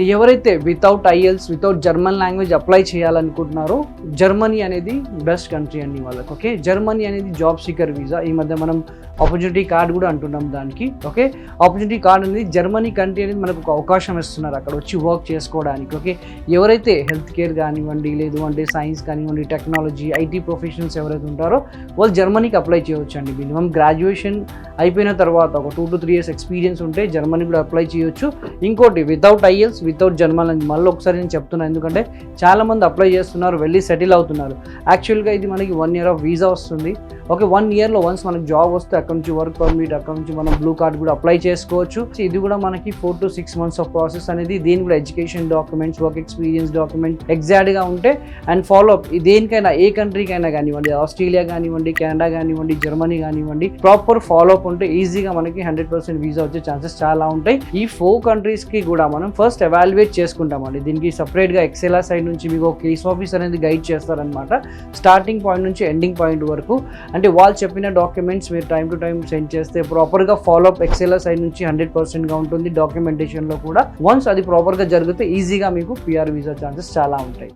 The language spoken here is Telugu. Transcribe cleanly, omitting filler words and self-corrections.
ఎవరైతే without IELTS without German language apply చేయాలనుకుంటున్నారో జర్మనీ అనేది బెస్ట్ కంట్రీ అండి వాళ్ళకి. ఓకే, జర్మనీ అనేది జాబ్ సీకర్ వీసా. ఈ మధ్య మనం ఆపర్చునిటీ కార్డ్ కూడా అంటున్నాం దానికి. ఓకే, ఆపర్చునిటీ కార్డ్ అనేది జర్మనీ కంట్రీ అనేది మనకు ఒక అవకాశం ఇస్తున్నారు అక్కడ వచ్చి వర్క్ చేసుకోవడానికి. ఓకే, ఎవరైతే హెల్త్ కేర్ కానివ్వండి, లేదు అంటే సైన్స్ కానివ్వండి, టెక్నాలజీ, ఐటీ ప్రొఫెషనల్స్ ఎవరైతే ఉంటారో వాళ్ళు జర్మనీకి అప్లై చేయొచ్చు అండి. మినిమం గ్రాడ్యుయేషన్ అయిపోయిన తర్వాత ఒక 2 to 3 years ఎక్స్పీరియన్స్ ఉంటే జర్మనీ కూడా అప్లై చేయొచ్చు. ఇంకోటి without IELTS without German language మళ్ళీ ఒకసారి నేను చెప్తున్నాను, ఎందుకంటే చాలామంది అప్లై చేస్తున్నారు, వెళ్ళి సెటిల్ అవుతున్నారు. యాక్చువల్గా ఇది మనకి 1 year ఆఫ్ వీసా వస్తుంది. ఓకే, 1 yearలో వన్స్ మనకి జాబ్ వస్తే అక్కడ నుంచి వర్క్ పర్మిట్, అక్కడ నుంచి మనం బ్లూ కార్డ్ కూడా అప్లై చేసుకోవచ్చు. ఇది కూడా మనకి 4 to 6 months ఆఫ్ ప్రాసెస్ అనేది. దీని కూడా education documents, work experience document ఎగ్జాక్ట్గా ఉంటే అండ్ ఫాలో అప్ దేనికైనా ఏ కంట్రీకైనా కానివ్వండి, ఆస్ట్రేలియా కానివ్వండి, కెనడా కానివ్వండి, జర్మనీ కానివ్వండి, ప్రాపర్ ఫాలో అప్ ఉంటే ఈజీగా మనకి 100% వీసా వచ్చే ఛాన్సెస్ చాలా ఉంటాయి. ఈ 4 countries కూడా మనం ఫస్ట్ ఎవాల్యుయేట్ చేసుకుంటామండి. దీనికి సపరేట్గా ఎక్సెలా సైడ్ నుంచి మీకు ఒక కేస్ ఆఫీస్ అనేది గైడ్ చేస్తారనమాట, స్టార్టింగ్ పాయింట్ నుంచి ఎండింగ్ పాయింట్ వరకు. అంటే వాళ్ళు చెప్పిన డాక్యుమెంట్స్ మీరు టైం టు టైం సెండ్ చేస్తే ప్రాపర్గా ఫాలో అప్ ఎక్సెలా సైడ్ నుంచి 100%గా ఉంటుంది. డాక్యుమెంటేషన్లో కూడా వన్స్ అది ప్రాపర్గా జరిగితే ఈజీగా మీకు పిఆర్ వీసా ఛాన్సెస్ చాలా ఉంటాయి.